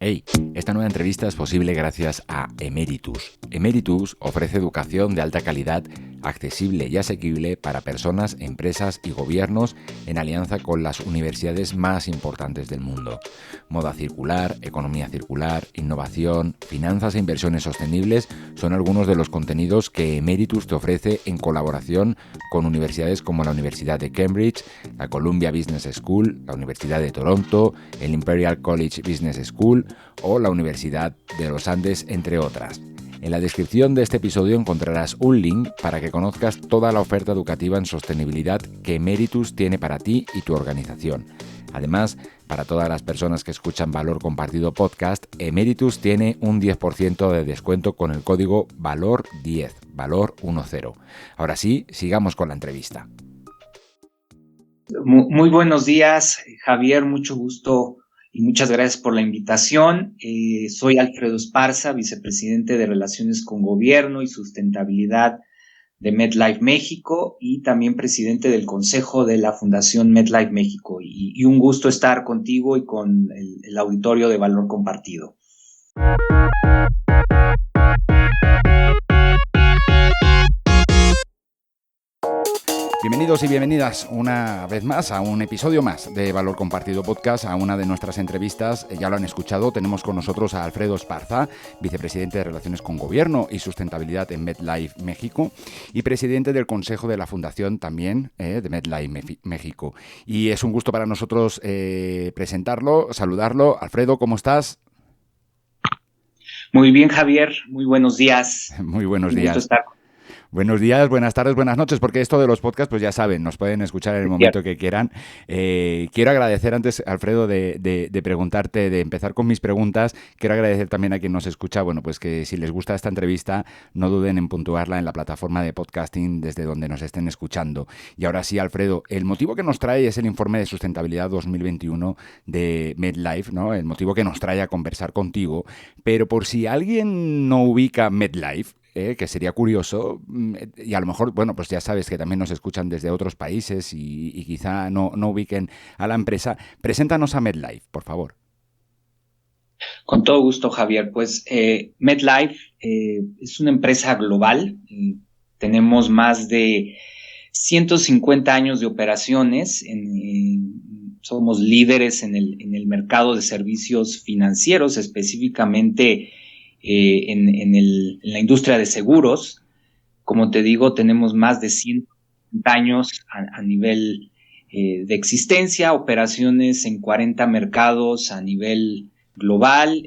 Hey, esta nueva entrevista es posible gracias a Emeritus. Emeritus ofrece educación de alta calidad, accesible y asequible para personas, empresas y gobiernos en alianza con las universidades más importantes del mundo. Moda circular, economía circular, innovación, finanzas e inversiones sostenibles son algunos de los contenidos que Emeritus te ofrece en colaboración con universidades como la Universidad de Cambridge, la Columbia Business School, la Universidad de Toronto, el Imperial College Business School o la Universidad de los Andes, entre otras. En la descripción de este episodio encontrarás un link para que conozcas toda la oferta educativa en sostenibilidad que Emeritus tiene para ti y tu organización. Además, para todas las personas que escuchan Valor Compartido Podcast, Emeritus tiene un 10% de descuento con el código VALOR10, VALOR10. Ahora sí, sigamos con la entrevista. Muy buenos días, Javier, mucho gusto y muchas gracias por la invitación. Soy Alfredo Esparza, vicepresidente de Relaciones con Gobierno y Sustentabilidad de MedLife México y también presidente del Consejo de la Fundación MedLife México. Y un gusto estar contigo y con el auditorio de Valor Compartido. Bienvenidos y bienvenidas una vez más a un episodio más de Valor Compartido Podcast, a una de nuestras entrevistas. Ya lo han escuchado, tenemos con nosotros a Alfredo Esparza, vicepresidente de Relaciones con Gobierno y Sustentabilidad en MedLife México y presidente del Consejo de la Fundación también de MedLife México. Y es un gusto para nosotros presentarlo, saludarlo. Alfredo, ¿cómo estás? Muy bien, Javier, muy buenos días. Muy buenos días. Un gusto estar con Buenos días, buenas tardes, buenas noches, porque esto de los podcasts, pues ya saben, nos pueden escuchar en el momento que quieran. Quiero agradecer antes, Alfredo, de preguntarte, de empezar con mis preguntas, quiero agradecer también a quien nos escucha, bueno, pues que si les gusta esta entrevista, no duden en puntuarla en la plataforma de podcasting desde donde nos estén escuchando. Y ahora sí, Alfredo, el motivo que nos trae es el informe de sustentabilidad 2021 de MedLife, ¿no? El motivo que nos trae a conversar contigo, pero por si alguien no ubica MedLife, que sería curioso, y a lo mejor, bueno, pues ya sabes que también nos escuchan desde otros países y quizá no ubiquen a la empresa. Preséntanos a MedLife, por favor. Con todo gusto, Javier. Pues MedLife es una empresa global. Tenemos más de 150 años de operaciones. Somos líderes en el mercado de servicios financieros, específicamente en la industria de seguros. Como te digo, tenemos más de 150 años a nivel de existencia, operaciones en 40 mercados a nivel global,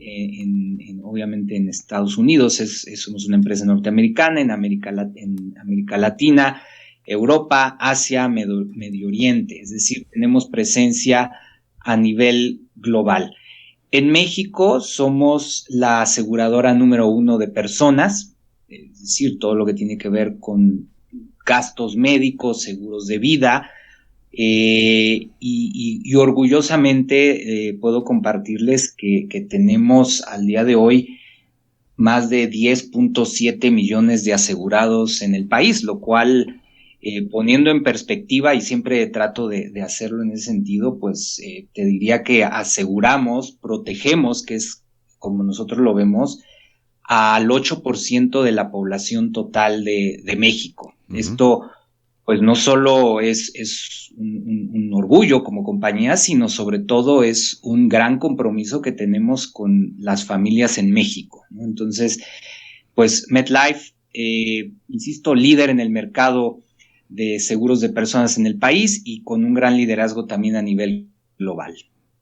obviamente en Estados Unidos, somos una empresa norteamericana, en América Latina, Europa, Asia, Medio Oriente, es decir, tenemos presencia a nivel global. En México somos la aseguradora número 1 de personas, es decir, todo lo que tiene que ver con gastos médicos, seguros de vida, y orgullosamente puedo compartirles que tenemos al día de hoy más de 10.7 millones de asegurados en el país, lo cual, poniendo en perspectiva, y siempre trato de hacerlo en ese sentido, pues te diría que aseguramos, protegemos, que es como nosotros lo vemos, al 8% de la población total de México. Uh-huh. Esto, pues no solo es un orgullo como compañía, sino sobre todo es un gran compromiso que tenemos con las familias en México, ¿no? Entonces, pues MedLife, insisto, líder en el mercado de seguros de personas en el país y con un gran liderazgo también a nivel global.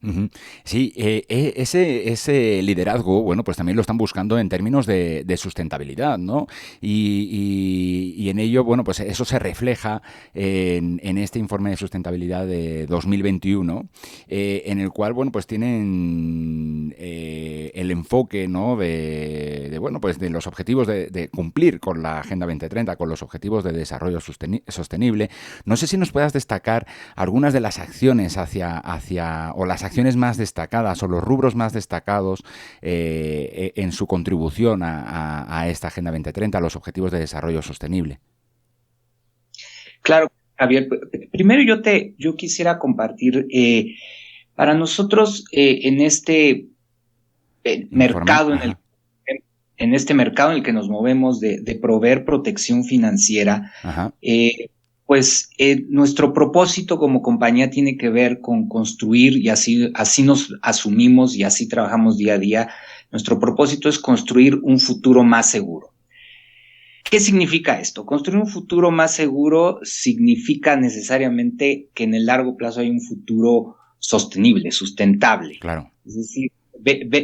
Uh-huh. Sí, ese liderazgo, bueno, pues también lo están buscando en términos de sustentabilidad, ¿no? Y en ello, bueno, pues eso se refleja en este informe de sustentabilidad de 2021, en el cual, bueno, pues tienen el enfoque, ¿no? Bueno, pues de los objetivos de cumplir con la Agenda 2030, con los objetivos de desarrollo sostenible. No sé si nos puedas destacar algunas de las acciones o las acciones más destacadas o los rubros más destacados en su contribución a esta Agenda 2030, a los Objetivos de Desarrollo Sostenible. Claro, Javier. Primero yo quisiera compartir, para nosotros en este mercado en este mercado en el que nos movemos de proveer protección financiera, nuestro propósito como compañía tiene que ver con construir, y así nos asumimos y así trabajamos día a día. Nuestro propósito es construir un futuro más seguro. ¿Qué significa esto? Construir un futuro más seguro significa necesariamente que en el largo plazo hay un futuro sostenible, sustentable. Claro. Es decir,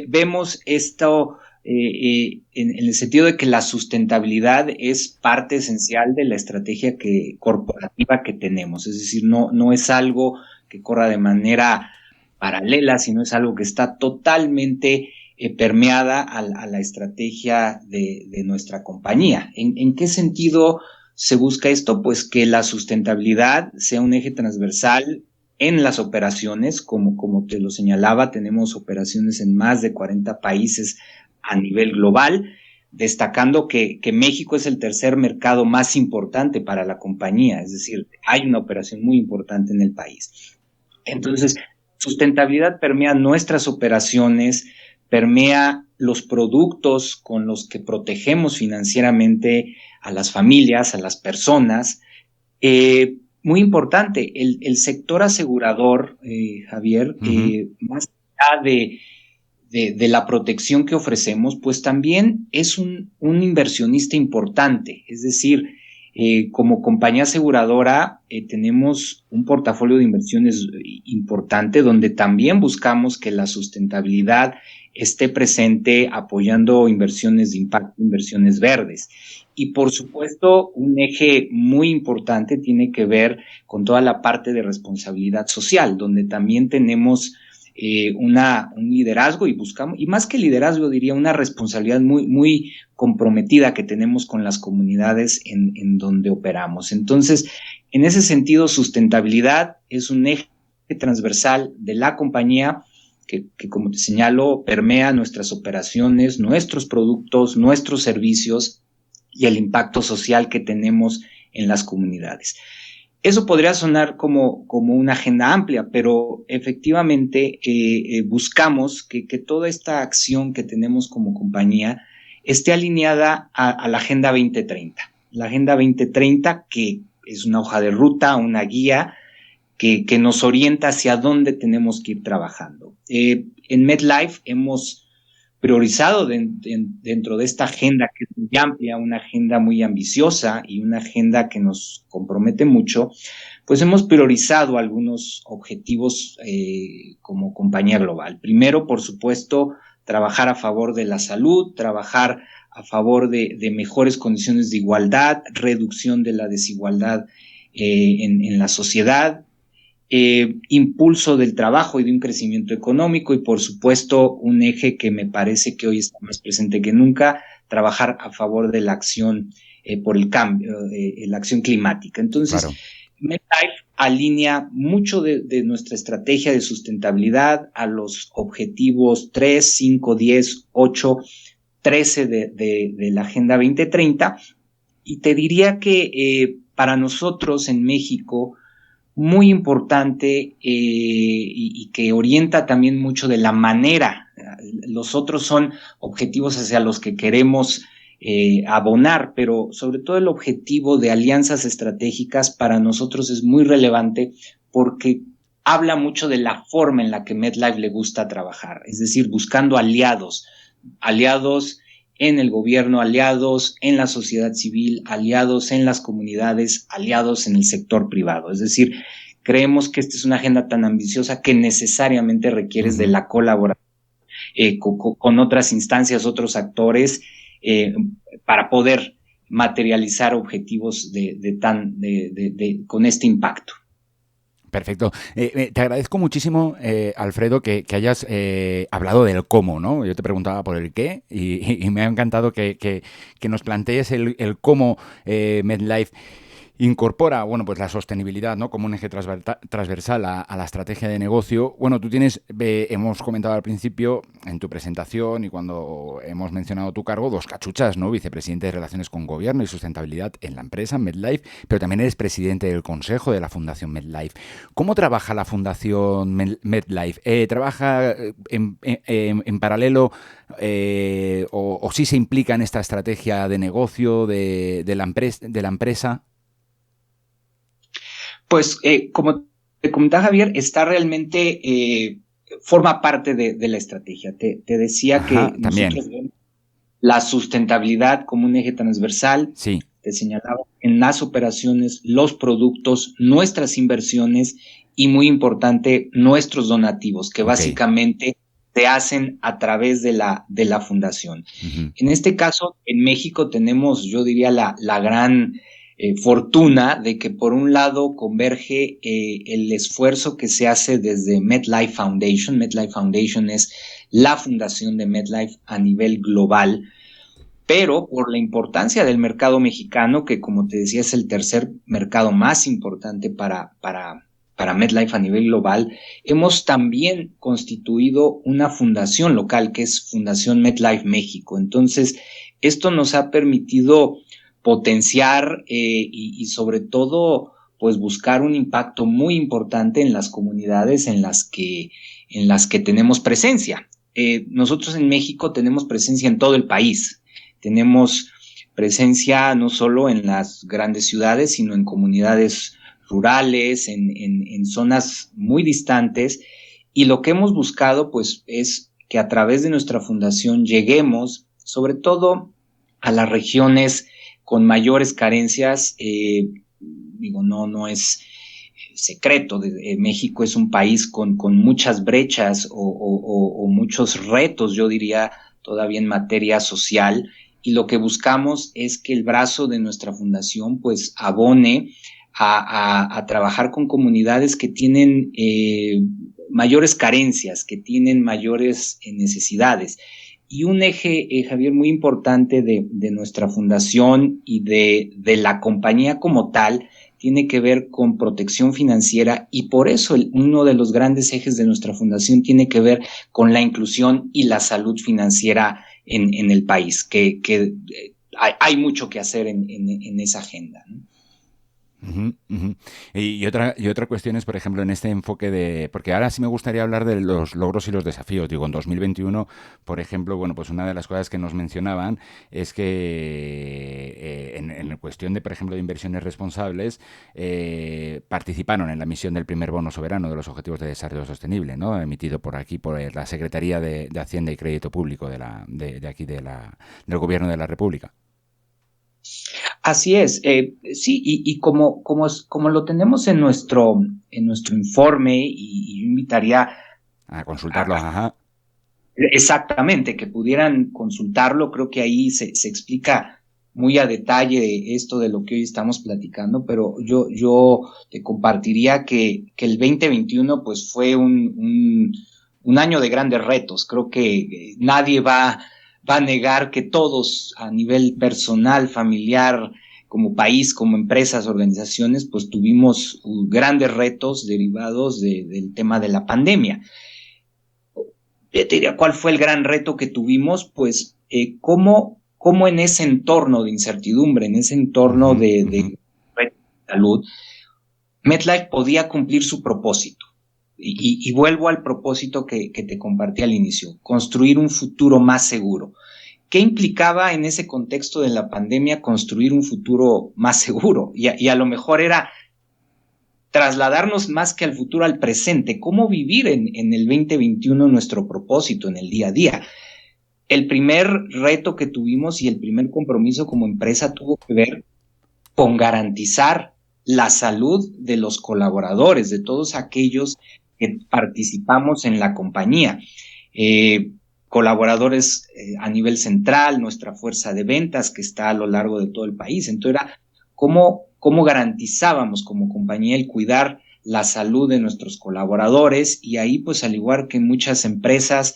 vemos esto en el sentido de que la sustentabilidad es parte esencial de la estrategia corporativa que tenemos. Es decir, no es algo que corra de manera paralela, sino es algo que está totalmente permeada a la estrategia de nuestra compañía. ¿En qué sentido se busca esto? Pues que la sustentabilidad sea un eje transversal en las operaciones, como te lo señalaba, tenemos operaciones en más de 40 países a nivel global, destacando que México es el tercer mercado más importante para la compañía, es decir, hay una operación muy importante en el país. Entonces, sustentabilidad permea nuestras operaciones, permea los productos con los que protegemos financieramente a las familias, a las personas. Muy importante, el sector asegurador, Javier, más allá de la protección que ofrecemos, pues también es un inversionista importante. Es decir, como compañía aseguradora tenemos un portafolio de inversiones importante donde también buscamos que la sustentabilidad esté presente apoyando inversiones de impacto, inversiones verdes. Y por supuesto, un eje muy importante tiene que ver con toda la parte de responsabilidad social, donde también tenemos un liderazgo y buscamos, y más que liderazgo diría una responsabilidad muy, muy comprometida que tenemos con las comunidades en donde operamos. Entonces, en ese sentido, sustentabilidad es un eje transversal de la compañía que como te señalo, permea nuestras operaciones, nuestros productos, nuestros servicios y el impacto social que tenemos en las comunidades. Eso podría sonar como una agenda amplia, pero efectivamente buscamos que toda esta acción que tenemos como compañía esté alineada a la Agenda 2030. La Agenda 2030, que es una hoja de ruta, una guía que nos orienta hacia dónde tenemos que ir trabajando. En MetLife hemos priorizado dentro de esta agenda que es muy amplia, una agenda muy ambiciosa y una agenda que nos compromete mucho, pues hemos priorizado algunos objetivos como compañía global. Primero, por supuesto, trabajar a favor de la salud, trabajar a favor de mejores condiciones de igualdad, reducción de la desigualdad en la sociedad, impulso del trabajo y de un crecimiento económico y por supuesto un eje que me parece que hoy está más presente que nunca, trabajar a favor de la acción por el cambio, la acción climática. Entonces, claro, MetLife alinea mucho de nuestra estrategia de sustentabilidad a los objetivos 3, 5, 10, 8, 13 de la Agenda 2030 y te diría que para nosotros en México muy importante y que orienta también mucho de la manera. Los otros son objetivos hacia los que queremos abonar, pero sobre todo el objetivo de alianzas estratégicas para nosotros es muy relevante porque habla mucho de la forma en la que MetLife le gusta trabajar, es decir, buscando aliados en el gobierno, aliados en la sociedad civil, aliados en las comunidades, aliados en el sector privado. Es decir, creemos que esta es una agenda tan ambiciosa que necesariamente requieres de la colaboración con otras instancias, otros actores, para poder materializar objetivos con este impacto. Perfecto. Te agradezco muchísimo, Alfredo, que hayas hablado del cómo, ¿no? Yo te preguntaba por el qué y me ha encantado que nos plantees el cómo MetLife incorpora, bueno, pues la sostenibilidad, ¿no? Como un eje transversal a la estrategia de negocio. Bueno, tú tienes, hemos comentado al principio en tu presentación y cuando hemos mencionado tu cargo, dos cachuchas, ¿no? Vicepresidente de Relaciones con Gobierno y Sustentabilidad en la empresa MedLife, pero también eres presidente del consejo de la Fundación MedLife. ¿Cómo trabaja la Fundación MedLife? ¿Trabaja en paralelo o sí se implica en esta estrategia de negocio de la empresa? Pues como te comentaba Javier, está realmente, forma parte de la estrategia. Te decía Ajá, que también. nosotros vemos la sustentabilidad como un eje transversal. Sí. Te señalaba en las operaciones, los productos, nuestras inversiones y muy importante, nuestros donativos, que Ok. básicamente se hacen a través de la fundación. Uh-huh. En este caso, en México tenemos, yo diría, la gran fortuna de que por un lado converge el esfuerzo que se hace desde MedLife Foundation. MedLife Foundation es la fundación de MedLife a nivel global, pero por la importancia del mercado mexicano, que como te decía es el tercer mercado más importante para MedLife a nivel global, hemos también constituido una fundación local que es Fundación MedLife México. Entonces, esto nos ha permitido potenciar y sobre todo pues buscar un impacto muy importante en las comunidades en las que tenemos presencia. Nosotros en México tenemos presencia en todo el país. Tenemos presencia no solo en las grandes ciudades, sino en comunidades rurales, en zonas muy distantes. Y lo que hemos buscado, pues, es que a través de nuestra fundación lleguemos, sobre todo, a las regiones con mayores carencias. No es secreto. México es un país con muchas brechas o muchos retos, yo diría, todavía en materia social. Y lo que buscamos es que el brazo de nuestra fundación pues abone a trabajar con comunidades que tienen mayores carencias, que tienen mayores necesidades. Y un eje, Javier, muy importante de nuestra fundación y de la compañía como tal, tiene que ver con protección financiera, y por eso uno de los grandes ejes de nuestra fundación tiene que ver con la inclusión y la salud financiera en el país, que hay mucho que hacer en esa agenda, ¿no? Uh-huh, uh-huh. Y otra cuestión es, por ejemplo, en este enfoque de... Porque ahora sí me gustaría hablar de los logros y los desafíos. Digo, en 2021, por ejemplo, bueno, pues una de las cosas que nos mencionaban es que en cuestión de, por ejemplo, de inversiones responsables, participaron en la emisión del primer bono soberano de los Objetivos de Desarrollo Sostenible, ¿no? Emitido por aquí, por la Secretaría de Hacienda y Crédito Público de aquí del Gobierno de la República. Así es, sí, y como lo tenemos en nuestro informe, y yo invitaría A consultarlo, ajá. exactamente, que pudieran consultarlo. Creo que ahí se explica muy a detalle esto de lo que hoy estamos platicando, pero yo te compartiría que el 2021 pues fue un año de grandes retos. Creo que nadie va a negar que todos a nivel personal, familiar, como país, como empresas, organizaciones, pues tuvimos grandes retos derivados del tema de la pandemia. Te diría, ¿cuál fue el gran reto que tuvimos? Pues cómo en ese entorno de incertidumbre, en ese entorno de salud, MedLife podía cumplir su propósito. Y vuelvo al propósito que te compartí al inicio: construir un futuro más seguro. ¿Qué implicaba en ese contexto de la pandemia construir un futuro más seguro? Y a lo mejor era trasladarnos más que al futuro, al presente. ¿Cómo vivir en el 2021 nuestro propósito en el día a día? El primer reto que tuvimos y el primer compromiso como empresa tuvo que ver con garantizar la salud de los colaboradores, de todos aquellos que participamos en la compañía. Colaboradores a nivel central, nuestra fuerza de ventas que está a lo largo de todo el país. Entonces era cómo garantizábamos como compañía el cuidar la salud de nuestros colaboradores. Y ahí, pues, al igual que muchas empresas,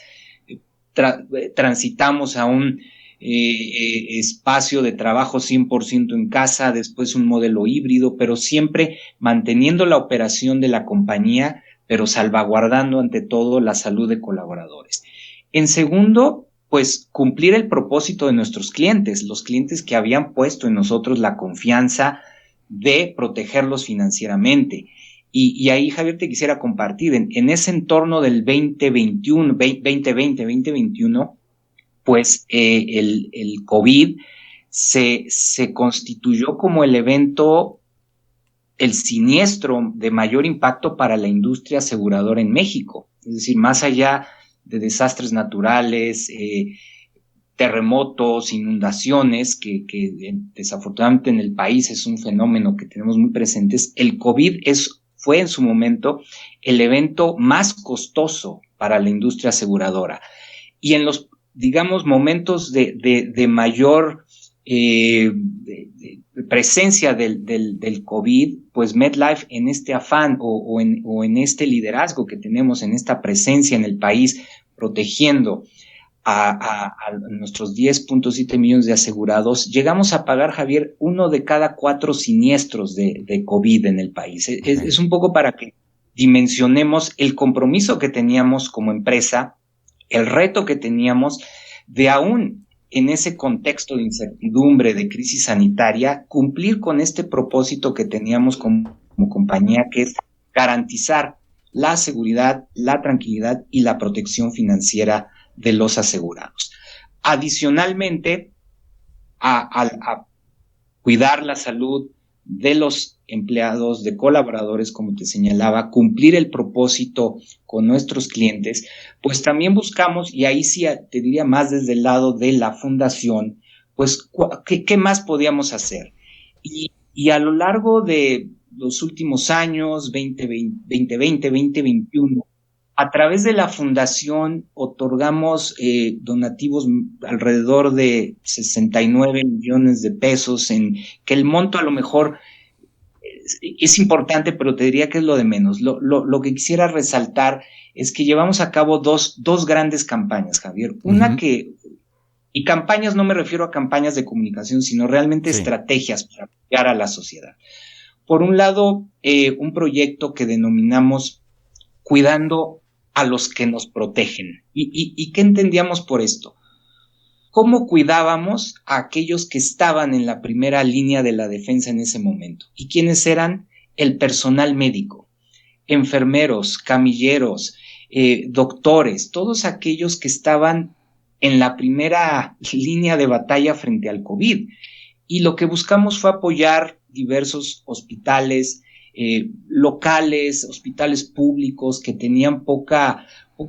transitamos a un espacio de trabajo 100% en casa, después un modelo híbrido, pero siempre manteniendo la operación de la compañía, pero salvaguardando ante todo la salud de colaboradores. En segundo, pues cumplir el propósito de nuestros clientes, los clientes que habían puesto en nosotros la confianza de protegerlos financieramente. Y ahí, Javier, te quisiera compartir, en ese entorno del 2021, pues el COVID se constituyó como el evento, el siniestro de mayor impacto para la industria aseguradora en México. Es decir, más allá de desastres naturales, terremotos, inundaciones, que desafortunadamente en el país es un fenómeno que tenemos muy presentes, el COVID fue en su momento el evento más costoso para la industria aseguradora. Y en los, digamos, momentos de mayor presencia del COVID, pues MetLife en este afán o en este liderazgo que tenemos, en esta presencia en el país, protegiendo a nuestros 10.7 millones de asegurados, llegamos a pagar, Javier, 1 de cada 4 siniestros de COVID en el país. Es un poco para que dimensionemos el compromiso que teníamos como empresa, el reto que teníamos de aún en ese contexto de incertidumbre, de crisis sanitaria, cumplir con este propósito que teníamos como compañía, que es garantizar la seguridad, la tranquilidad y la protección financiera de los asegurados. Adicionalmente, a cuidar la salud de los empleados, de colaboradores, como te señalaba, cumplir el propósito con nuestros clientes, pues también buscamos, y ahí sí te diría más desde el lado de la fundación, pues ¿qué más podíamos hacer? Y a lo largo de los últimos años, 2020, 2021, a través de la fundación otorgamos donativos alrededor de 69 millones de pesos, en que el monto a lo mejor es importante, pero te diría que es lo de menos. Lo que quisiera resaltar es que llevamos a cabo dos grandes campañas, Javier. Una y campañas no me refiero a campañas de comunicación, sino realmente estrategias para apoyar a la sociedad. Por un lado, un proyecto que denominamos Cuidando a los que nos protegen. ¿Y qué entendíamos por esto? ¿Cómo cuidábamos a aquellos que estaban en la primera línea de la defensa en ese momento? ¿Y quiénes eran? El personal médico, enfermeros, camilleros, doctores, todos aquellos que estaban en la primera línea de batalla frente al COVID. Y lo que buscamos fue apoyar diversos hospitales locales, hospitales públicos que tenían poco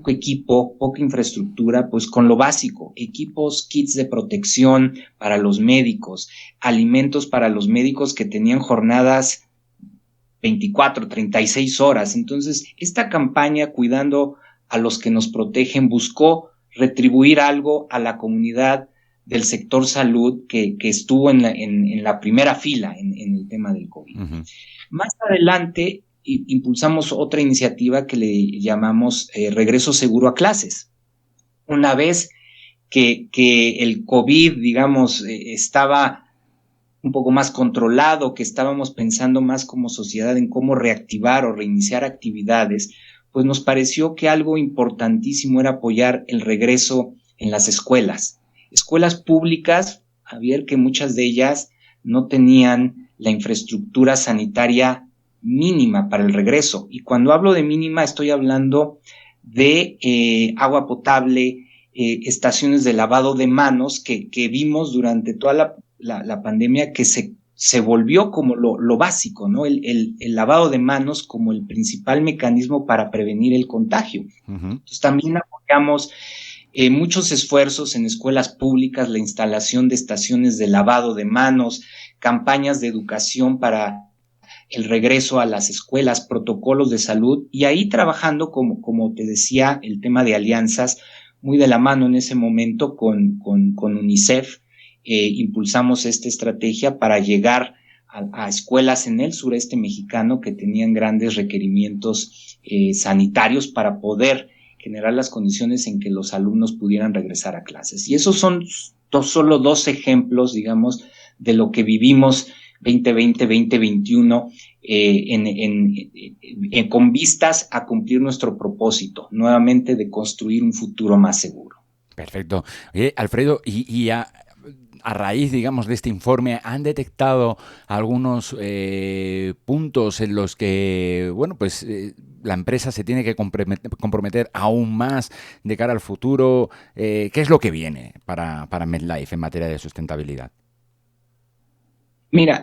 equipo, poca infraestructura, pues con lo básico, equipos, kits de protección para los médicos, alimentos para los médicos que tenían jornadas 24, 36 horas. Entonces, esta campaña Cuidando a los que nos protegen buscó retribuir algo a la comunidad del sector salud que estuvo en la primera fila en el tema del COVID. Uh-huh. Más adelante impulsamos otra iniciativa que le llamamos Regreso Seguro a Clases. Una vez que el COVID, digamos, estaba un poco más controlado, que estábamos pensando más como sociedad en cómo reactivar o reiniciar actividades, pues nos pareció que algo importantísimo era apoyar el regreso en las escuelas. Escuelas públicas, Javier, que muchas de ellas no tenían la infraestructura sanitaria mínima para el regreso. Y cuando hablo de mínima, estoy hablando de agua potable, estaciones de lavado de manos que vimos durante toda la pandemia, que se volvió como lo básico, ¿no? El lavado de manos como el principal mecanismo para prevenir el contagio. Uh-huh. Entonces también apoyamos muchos esfuerzos en escuelas públicas, la instalación de estaciones de lavado de manos, campañas de educación para el regreso a las escuelas, protocolos de salud, y ahí trabajando, como te decía, el tema de alianzas, muy de la mano en ese momento con UNICEF. Impulsamos esta estrategia para llegar a escuelas en el sureste mexicano que tenían grandes requerimientos sanitarios para poder generar las condiciones en que los alumnos pudieran regresar a clases. Y esos son solo dos ejemplos, digamos, de lo que vivimos 2020, 2021, con vistas a cumplir nuestro propósito, nuevamente de construir un futuro más seguro. Perfecto. Oye, Alfredo, y a raíz, digamos, de este informe, ¿han detectado algunos puntos en los que, bueno, pues la empresa se tiene que comprometer aún más de cara al futuro? ¿Qué es lo que viene para MedLife en materia de sustentabilidad? Mira,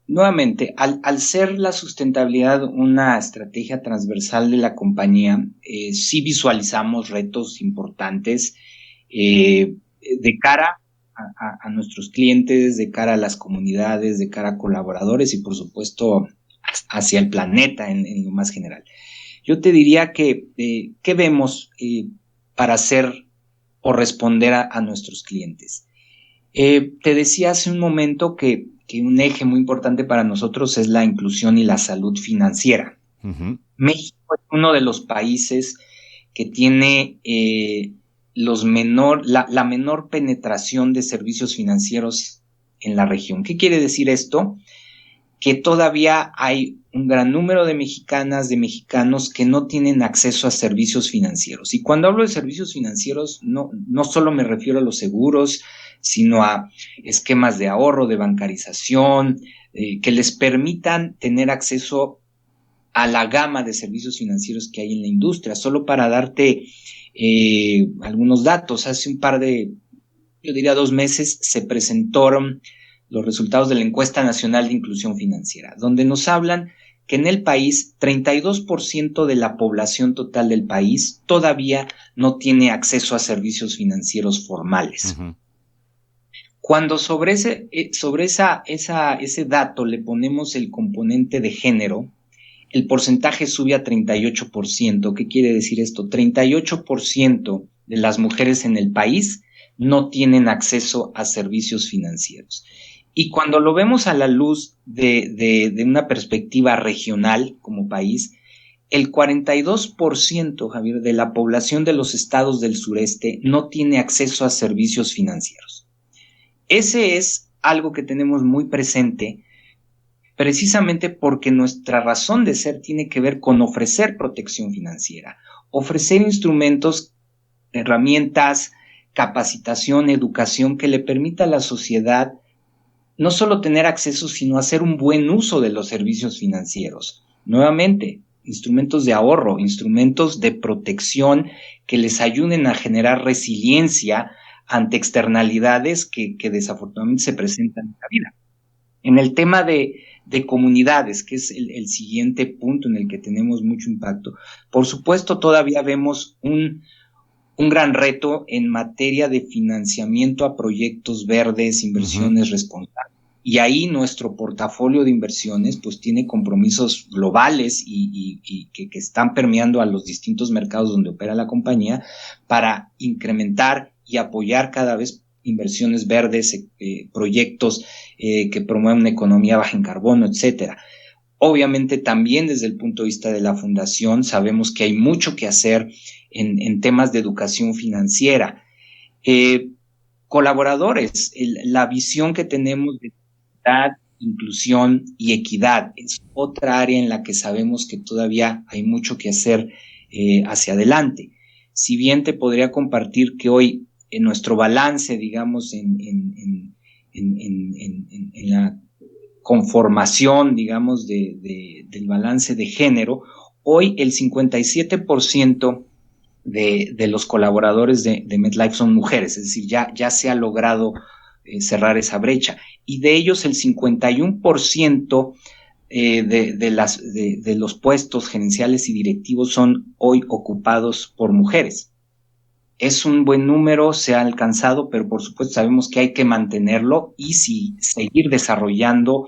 nuevamente, al ser la sustentabilidad una estrategia transversal de la compañía, sí visualizamos retos importantes de cara a nuestros clientes, de cara a las comunidades, de cara a colaboradores y por supuesto hacia el planeta en lo más general. Yo te diría que, ¿qué vemos para hacer o responder a nuestros clientes? Te decía hace un momento que un eje muy importante para nosotros es la inclusión y la salud financiera. Uh-huh. México es uno de los países que tiene la menor penetración de servicios financieros en la región. ¿Qué quiere decir esto? Que todavía hay un gran número de mexicanas, de mexicanos que no tienen acceso a servicios financieros. Y cuando hablo de servicios financieros, no solo me refiero a los seguros, sino a esquemas de ahorro, de bancarización, que les permitan tener acceso a la gama de servicios financieros que hay en la industria. Solo para darte algunos datos, hace un par de, yo diría 2 meses, se presentaron los resultados de la Encuesta Nacional de Inclusión Financiera, donde nos hablan que en el país 32% de la población total del país todavía no tiene acceso a servicios financieros formales. Uh-huh. Cuando sobre ese dato le ponemos el componente de género, el porcentaje sube a 38%. ¿Qué quiere decir esto? 38% de las mujeres en el país no tienen acceso a servicios financieros. Y cuando lo vemos a la luz de una perspectiva regional como país, el 42%, Javier, de la población de los estados del sureste no tiene acceso a servicios financieros. Ese es algo que tenemos muy presente, precisamente porque nuestra razón de ser tiene que ver con ofrecer protección financiera, ofrecer instrumentos, herramientas, capacitación, educación que le permita a la sociedad no solo tener acceso, sino hacer un buen uso de los servicios financieros. Nuevamente, instrumentos de ahorro, instrumentos de protección que les ayuden a generar resiliencia ante externalidades que desafortunadamente se presentan en la vida. En el tema de comunidades, que es el siguiente punto en el que tenemos mucho impacto, por supuesto todavía vemos un gran reto en materia de financiamiento a proyectos verdes, inversiones uh-huh. responsables. Y ahí nuestro portafolio de inversiones pues tiene compromisos globales y que están permeando a los distintos mercados donde opera la compañía para incrementar y apoyar cada vez inversiones verdes, proyectos que promueven una economía baja en carbono, etcétera. Obviamente también desde el punto de vista de la fundación sabemos que hay mucho que hacer en temas de educación financiera. Colaboradores, la visión que tenemos de inclusión y equidad es otra área en la que sabemos que todavía hay mucho que hacer hacia adelante. Si bien te podría compartir que hoy en nuestro balance, digamos, en la conformación, digamos, del balance de género, hoy el 57% de los colaboradores de MedLife son mujeres, es decir, ya se ha logrado cerrar esa brecha. Y de ellos el 51% de los puestos gerenciales y directivos son hoy ocupados por mujeres. Es un buen número, se ha alcanzado, pero por supuesto sabemos que hay que mantenerlo y seguir desarrollando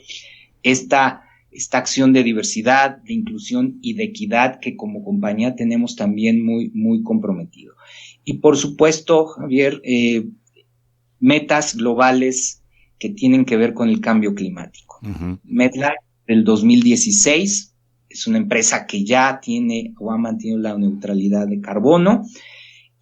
esta acción de diversidad, de inclusión y de equidad que como compañía tenemos también muy, muy comprometido. Y por supuesto, Javier, metas globales que tienen que ver con el cambio climático. Uh-huh. MedLife del 2016 es una empresa que ya tiene o ha mantenido la neutralidad de carbono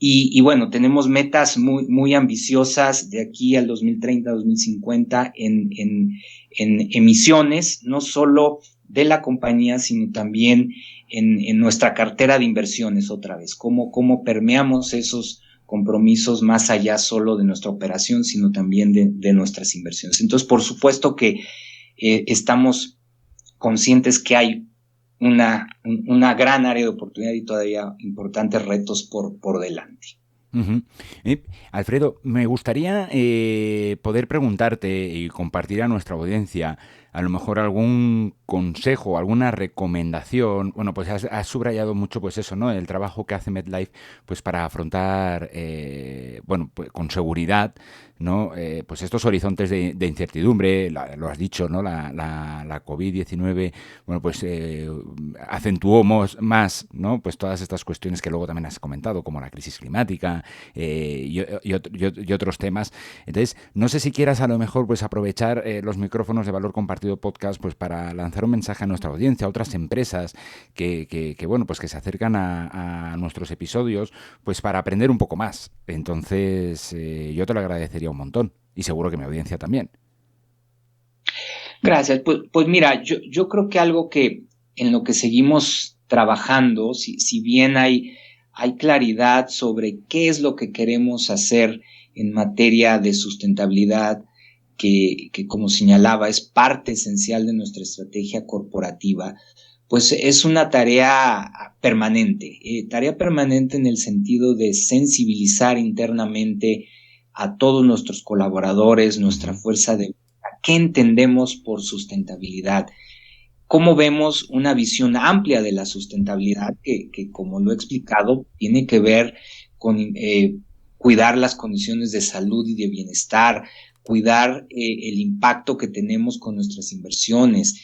Y bueno, tenemos metas muy ambiciosas de aquí al 2030, 2050 en emisiones, no solo de la compañía, sino también en nuestra cartera de inversiones otra vez. Cómo permeamos esos compromisos más allá solo de nuestra operación, sino también de nuestras inversiones. Entonces, por supuesto que estamos conscientes que hay una gran área de oportunidad y todavía importantes retos por delante. Uh-huh. Alfredo, me gustaría poder preguntarte y compartir a nuestra audiencia a lo mejor algún consejo, alguna recomendación. Bueno, pues has subrayado mucho pues eso, ¿no? El trabajo que hace MedLife pues para afrontar, bueno, pues con seguridad, ¿no? Pues estos horizontes de incertidumbre, lo has dicho, ¿no? La COVID-19, bueno, pues acentuó más, ¿no? Pues todas estas cuestiones que luego también has comentado, como la crisis climática y otros temas. Entonces, no sé si quieras a lo mejor pues aprovechar los micrófonos de Valor Compartido Podcast pues para lanzar un mensaje a nuestra audiencia, a otras empresas que bueno, pues que se acercan a nuestros episodios, pues para aprender un poco más. Entonces, yo te lo agradecería un montón y seguro que mi audiencia también. Gracias. Pues mira, yo creo que algo que en lo que seguimos trabajando, si bien hay claridad sobre qué es lo que queremos hacer en materia de sustentabilidad, que como señalaba es parte esencial de nuestra estrategia corporativa, pues es una tarea permanente en el sentido de sensibilizar internamente a todos nuestros colaboradores, nuestra fuerza de qué entendemos por sustentabilidad, cómo vemos una visión amplia de la sustentabilidad que como lo he explicado, tiene que ver con cuidar las condiciones de salud y de bienestar, cuidar el impacto que tenemos con nuestras inversiones,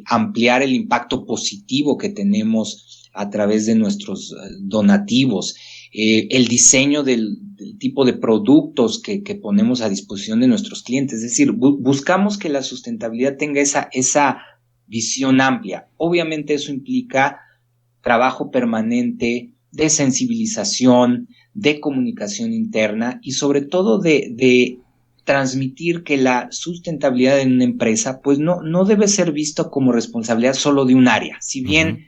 ampliar el impacto positivo que tenemos a través de nuestros donativos, el diseño del tipo de productos que ponemos a disposición de nuestros clientes. Es decir, buscamos que la sustentabilidad tenga esa visión amplia. Obviamente eso implica trabajo permanente de sensibilización, de comunicación interna y sobre todo de transmitir que la sustentabilidad en una empresa pues no debe ser visto como responsabilidad solo de un área. Si bien,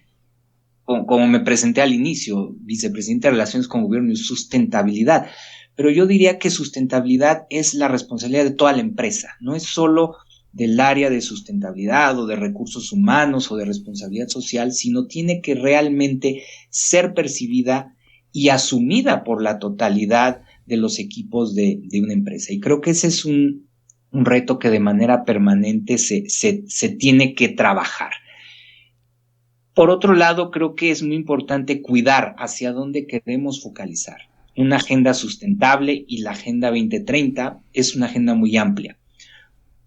como me presenté al inicio, vicepresidente de Relaciones con Gobierno y Sustentabilidad, pero yo diría que sustentabilidad es la responsabilidad de toda la empresa, no es solo del área de sustentabilidad o de recursos humanos o de responsabilidad social, sino tiene que realmente ser percibida y asumida por la totalidad de los equipos de una empresa. Y creo que ese es un reto que de manera permanente se tiene que trabajar. Por otro lado, creo que es muy importante cuidar hacia dónde queremos focalizar. Una agenda sustentable y la Agenda 2030 es una agenda muy amplia.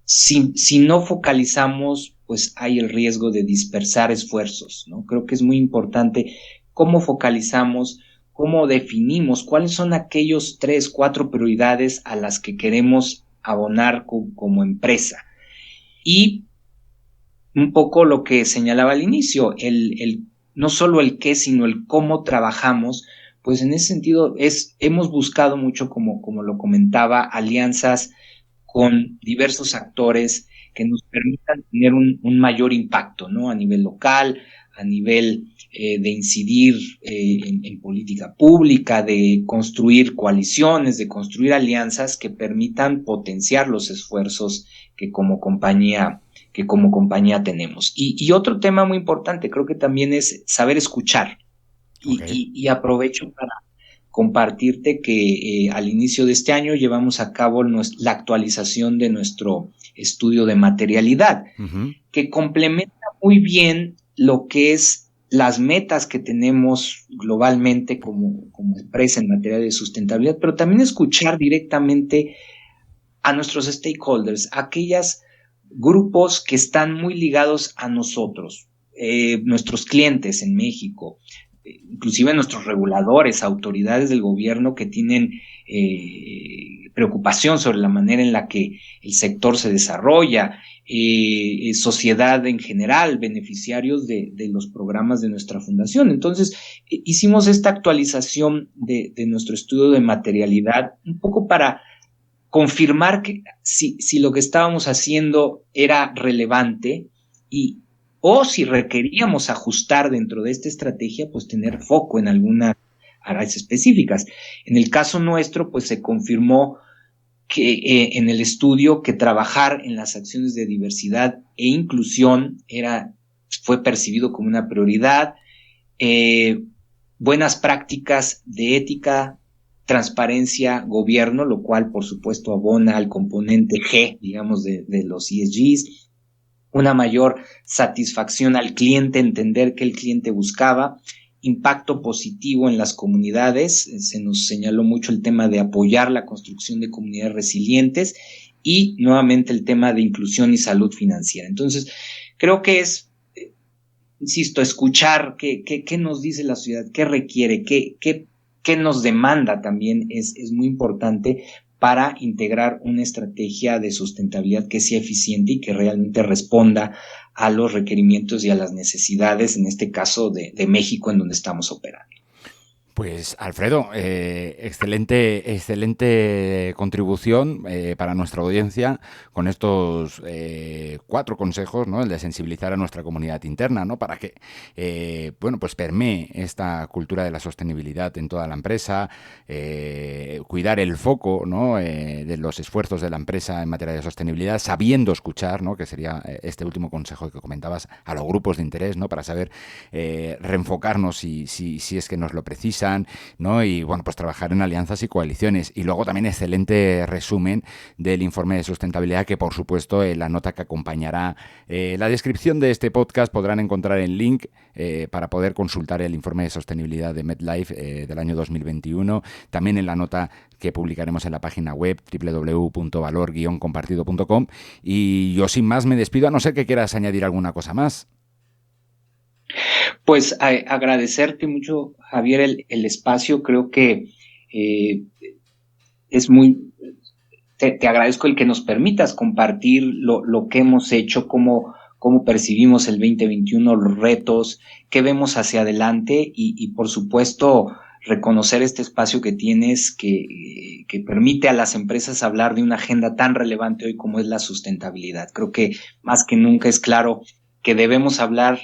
Si no focalizamos, pues hay el riesgo de dispersar esfuerzos, ¿no? Creo que es muy importante cómo focalizamos, cómo definimos cuáles son aquellos 3, 4 prioridades a las que queremos abonar como empresa. Y un poco lo que señalaba al inicio, no solo el qué, sino el cómo trabajamos, pues en ese sentido hemos buscado mucho, como lo comentaba, alianzas con diversos actores que nos permitan tener un mayor impacto, ¿no? A nivel local, a nivel de incidir en política pública, de construir coaliciones, de construir alianzas que permitan potenciar los esfuerzos que como compañía tenemos. Y otro tema muy importante, creo que también es saber escuchar. Okay. Y aprovecho para compartirte que al inicio de este año llevamos a cabo la actualización de nuestro estudio de materialidad, que complementa muy bien lo que es las metas que tenemos globalmente como empresa en materia de sustentabilidad, pero también escuchar directamente a nuestros stakeholders, aquellos grupos que están muy ligados a nosotros, nuestros clientes en México, inclusive nuestros reguladores, autoridades del gobierno que tienen preocupación sobre la manera en la que el sector se desarrolla, sociedad en general, beneficiarios de los programas de nuestra fundación. Entonces, hicimos esta actualización de nuestro estudio de materialidad, un poco para confirmar que si lo que estábamos haciendo era relevante o si requeríamos ajustar dentro de esta estrategia, pues tener foco en algunas áreas específicas. En el caso nuestro, pues se confirmó que en el estudio que trabajar en las acciones de diversidad e inclusión fue percibido como una prioridad. Buenas prácticas de ética, transparencia, gobierno, lo cual por supuesto abona al componente G, digamos, de los ESGs. Una mayor satisfacción al cliente, entender qué el cliente buscaba, impacto positivo en las comunidades, se nos señaló mucho el tema de apoyar la construcción de comunidades resilientes y nuevamente el tema de inclusión y salud financiera. Entonces, creo que es, insisto, escuchar qué nos dice la sociedad, qué requiere, qué nos demanda también es muy importante para integrar una estrategia de sustentabilidad que sea eficiente y que realmente responda a los requerimientos y a las necesidades, en este caso de México, en donde estamos operando. Pues Alfredo, excelente contribución para nuestra audiencia con estos 4 consejos, ¿no? El de sensibilizar a nuestra comunidad interna, ¿no? Para que pues permee esta cultura de la sostenibilidad en toda la empresa, cuidar el foco, ¿no? De los esfuerzos de la empresa en materia de sostenibilidad, sabiendo escuchar, ¿no? Que sería este último consejo que comentabas, a los grupos de interés, ¿no? Para saber reenfocarnos si es que nos lo precisan, ¿no? Y bueno, pues trabajar en alianzas y coaliciones. Y luego también excelente resumen del informe de sustentabilidad que, por supuesto, en la nota que acompañará la descripción de este podcast podrán encontrar el link para poder consultar el informe de sostenibilidad de MedLife del año 2021. También en la nota que publicaremos en la página web www.valor-compartido.com. Y yo sin más me despido, a no ser que quieras añadir alguna cosa más. Pues agradecerte mucho, Javier, el espacio. Creo que es muy... Te agradezco el que nos permitas compartir lo que hemos hecho, cómo percibimos el 2021, los retos, qué vemos hacia adelante y por supuesto, reconocer este espacio que tienes que permite a las empresas hablar de una agenda tan relevante hoy como es la sustentabilidad. Creo que más que nunca es claro que debemos hablar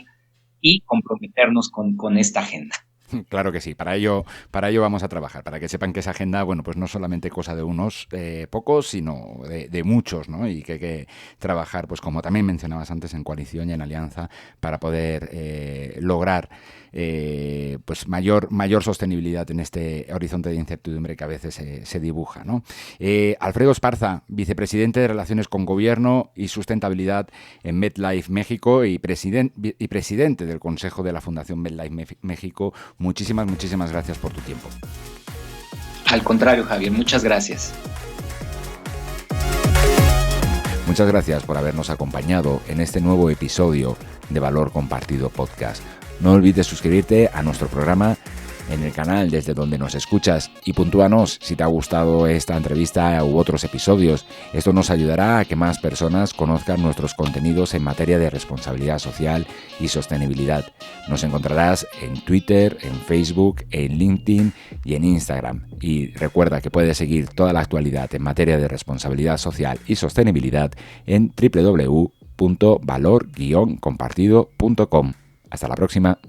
y comprometernos con esta agenda. Claro que sí, para ello vamos a trabajar, para que sepan que esa agenda, bueno, pues no solamente cosa de unos pocos, sino de muchos, ¿no? Y que hay que trabajar, pues como también mencionabas antes, en coalición y en alianza para poder lograr pues mayor sostenibilidad en este horizonte de incertidumbre que a veces se dibuja, ¿no? Alfredo Esparza, vicepresidente de Relaciones con Gobierno y Sustentabilidad en MedLife México y presidente del Consejo de la Fundación MedLife México. Muchísimas gracias por tu tiempo. Al contrario, Javier, muchas gracias. Muchas gracias por habernos acompañado en este nuevo episodio de Valor Compartido Podcast. No olvides suscribirte a nuestro programa en el canal desde donde nos escuchas y puntúanos si te ha gustado esta entrevista u otros episodios. Esto nos ayudará a que más personas conozcan nuestros contenidos en materia de responsabilidad social y sostenibilidad. Nos encontrarás en Twitter, en Facebook, en LinkedIn y en Instagram. Y recuerda que puedes seguir toda la actualidad en materia de responsabilidad social y sostenibilidad en www.valor-compartido.com. Hasta la próxima.